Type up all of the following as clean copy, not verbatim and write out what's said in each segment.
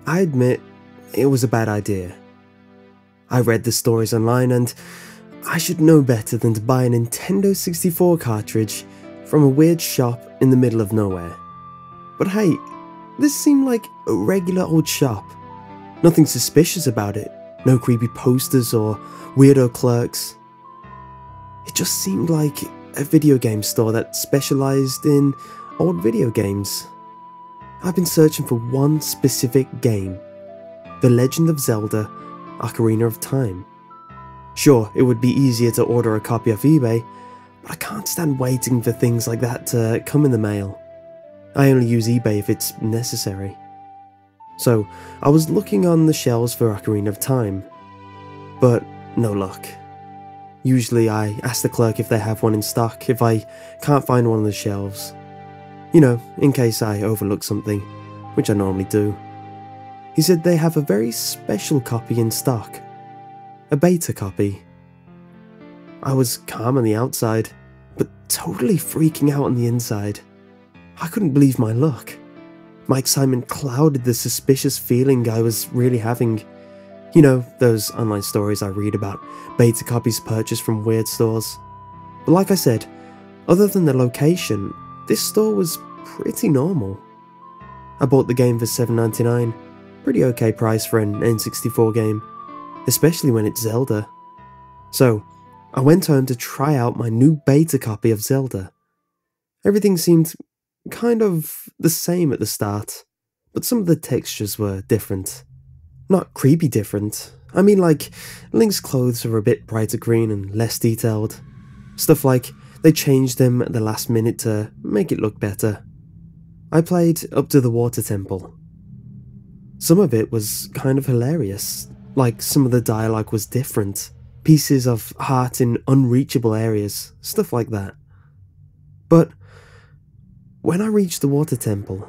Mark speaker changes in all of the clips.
Speaker 1: I admit it was a bad idea. I read the stories online and I should know better than to buy a Nintendo 64 cartridge from a weird shop in the middle of nowhere. But hey, this seemed like a regular old shop. Nothing suspicious about it, no creepy posters or weirdo clerks. It just seemed like a video game store that specialized in old video games. I've been searching for one specific game, The Legend of Zelda: Ocarina of Time. Sure, it would be easier to order a copy off eBay, but I can't stand waiting for things like that to come in the mail. I only use eBay if it's necessary. So, I was looking on the shelves for Ocarina of Time, but no luck. Usually I ask the clerk if they have one in stock if I can't find one on the shelves. You know, in case I overlook something, which I normally do. He said they have a very special copy in stock. A beta copy. I was calm on the outside, but totally freaking out on the inside. I couldn't believe my luck. My excitement clouded the suspicious feeling I was really having. You know, those online stories I read about beta copies purchased from weird stores. But like I said, other than the location, this store was pretty normal. I bought the game for $7.99, pretty okay price for an N64 game, especially when it's Zelda. So, I went home to try out my new beta copy of Zelda. Everything seemed kind of the same at the start, but some of the textures were different. Not creepy different, I mean like Link's clothes are a bit brighter green and less detailed. Stuff like they changed them at the last minute to make it look better. I played up to the water temple. Some of it was kind of hilarious, like some of the dialogue was different, pieces of heart in unreachable areas, stuff like that. But when I reached the water temple,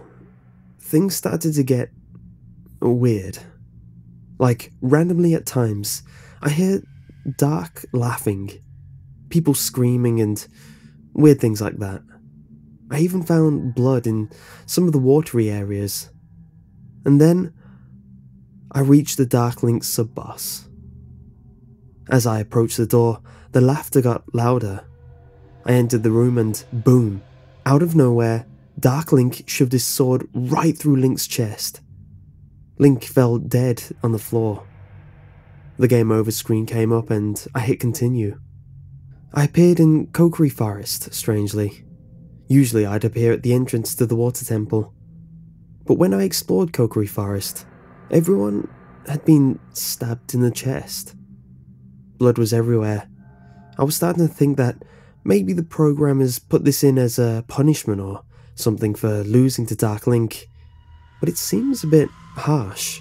Speaker 1: things started to get weird. Like, randomly at times, I hear dark laughing, people screaming and weird things like that. I even found blood in some of the watery areas. And then, I reached the Dark Link sub-boss. As I approached the door, the laughter got louder. I entered the room and boom, out of nowhere, Dark Link shoved his sword right through Link's chest. Link fell dead on the floor. The game over screen came up and I hit continue. I appeared in Kokiri Forest, strangely. Usually I'd appear at the entrance to the water temple. But when I explored Kokiri Forest, everyone had been stabbed in the chest. Blood was everywhere. I was starting to think that maybe the programmers put this in as a punishment or something for losing to Dark Link, but it seems a bit harsh.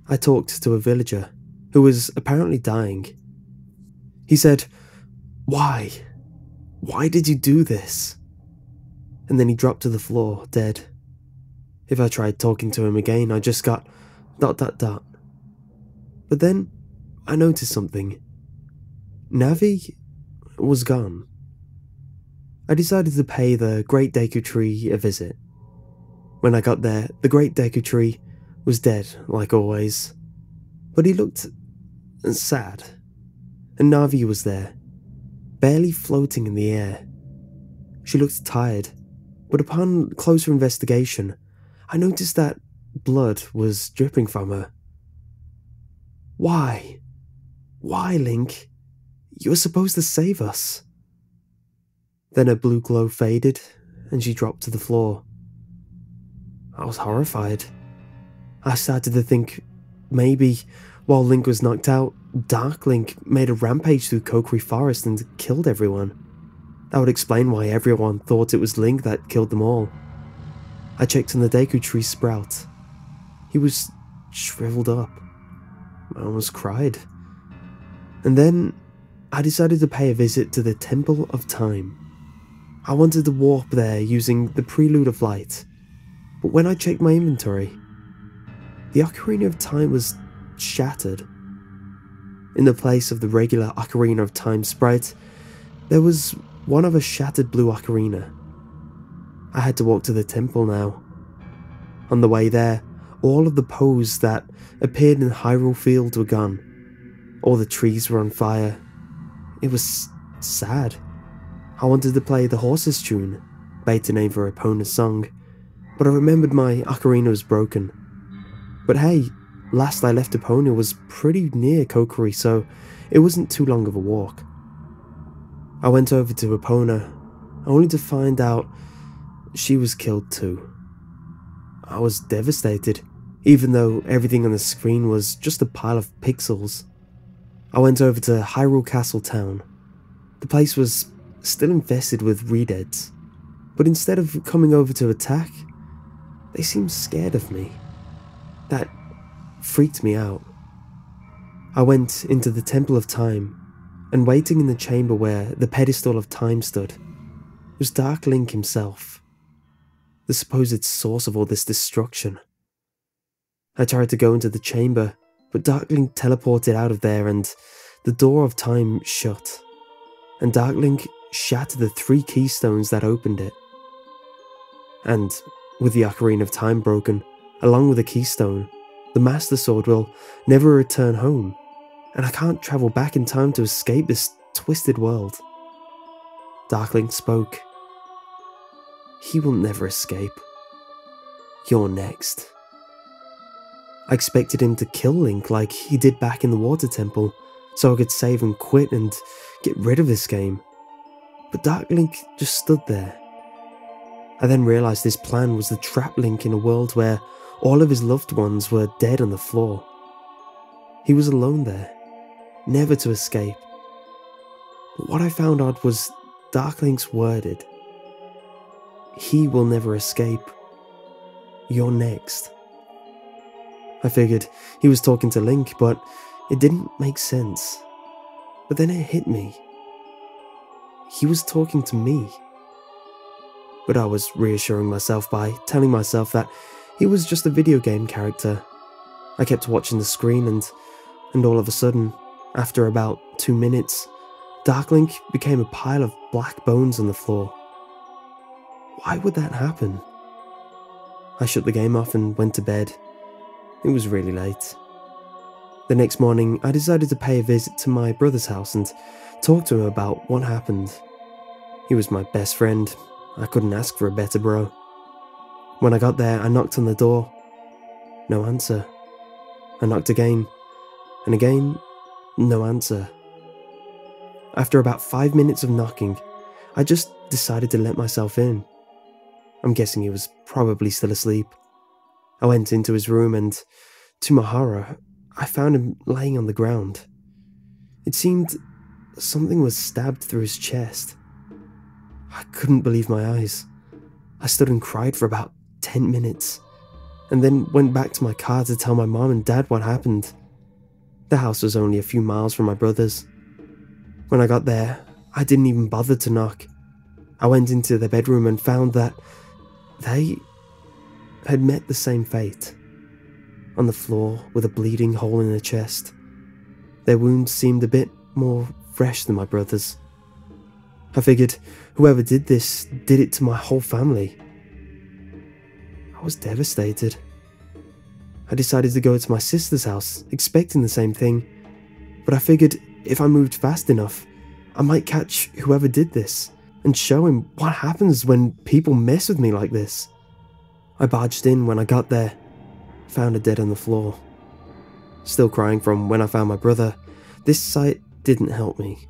Speaker 1: I talked to a villager who was apparently dying. He said, "Why? Why did you do this?" And then he dropped to the floor, dead. If I tried talking to him again, I just got ... But then I noticed something. Navi was gone. I decided to pay the Great Deku Tree a visit. When I got there, the Great Deku Tree was dead, like always. But he looked sad. And Navi was there, barely floating in the air. She looked tired, but upon closer investigation, I noticed that blood was dripping from her. Why? Why, Link? You were supposed to save us. Then her blue glow faded, and she dropped to the floor. I was horrified. I started to think maybe, while Link was knocked out, Dark Link made a rampage through Kokiri Forest and killed everyone. That would explain why everyone thought it was Link that killed them all. I checked on the Deku Tree sprout. He was shriveled up. I almost cried. And then I decided to pay a visit to the Temple of Time. I wanted to warp there using the Prelude of Light, but when I checked my inventory, the Ocarina of Time was shattered. In the place of the regular Ocarina of Time sprite, there was one of a shattered blue ocarina. I had to walk to the temple now. On the way there, all of the pose that appeared in Hyrule Field were gone. All the trees were on fire. It was sad. I wanted to play the horse's tune, beta name for Epona's song, but I remembered my ocarina was broken. But hey, last I left Epona was pretty near Kokiri, so it wasn't too long of a walk. I went over to Epona, only to find out she was killed too. I was devastated, even though everything on the screen was just a pile of pixels. I went over to Hyrule Castle Town. The place was still infested with Redeads, but instead of coming over to attack, they seemed scared of me. That freaked me out. I went into the Temple of Time, and waiting in the chamber where the pedestal of time stood was Dark Link himself, the supposed source of all this destruction. I tried to go into the chamber, but Dark Link teleported out of there and the door of time shut, and Dark Link shattered the 3 keystones that opened it. And with the Ocarina of Time broken, along with the keystone, the Master Sword will never return home, and I can't travel back in time to escape this twisted world. Dark Link spoke. He will never escape. You're next. I expected him to kill Link like he did back in the Water Temple, so I could save and quit and get rid of this game. But Dark Link just stood there. I then realised his plan was to trap Link in a world where all of his loved ones were dead on the floor. He was alone there, never to escape. But what I found odd was Dark Link's worded. He will never escape. You're next. I figured he was talking to Link, but it didn't make sense. But then it hit me. He was talking to me. But I was reassuring myself by telling myself that he was just a video game character. I kept watching the screen and all of a sudden, after about 2 minutes, Dark Link became a pile of black bones on the floor. Why would that happen? I shut the game off and went to bed. It was really late. The next morning, I decided to pay a visit to my brother's house and talk to him about what happened. He was my best friend. I couldn't ask for a better bro. When I got there, I knocked on the door. No answer. I knocked again, and again, no answer. After about 5 minutes of knocking, I just decided to let myself in. I'm guessing he was probably still asleep. I went into his room and, to my horror, I found him laying on the ground. It seemed something was stabbed through his chest. I couldn't believe my eyes. I stood and cried for about 10 minutes, and then went back to my car to tell my mom and dad what happened. The house was only a few miles from my brother's. When I got there, I didn't even bother to knock. I went into their bedroom and found that they had met the same fate. On the floor with a bleeding hole in their chest. Their wounds seemed a bit more fresh than my brother's. I figured whoever did this did it to my whole family. I was devastated. I decided to go to my sister's house, expecting the same thing, but I figured if I moved fast enough, I might catch whoever did this and show him what happens when people mess with me like this. I barged in when I got there, found her dead on the floor. Still crying from when I found my brother, this sight didn't help me.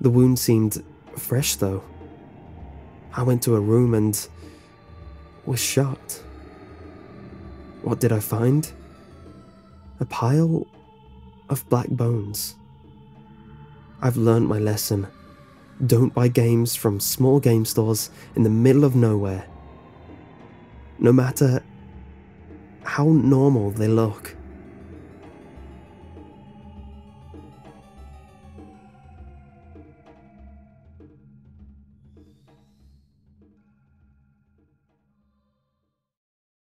Speaker 1: The wound seemed fresh though. I went to her room and was shocked. What did I find? A pile of black bones. I've learned my lesson. Don't buy games from small game stores in the middle of nowhere. No matter how normal they look.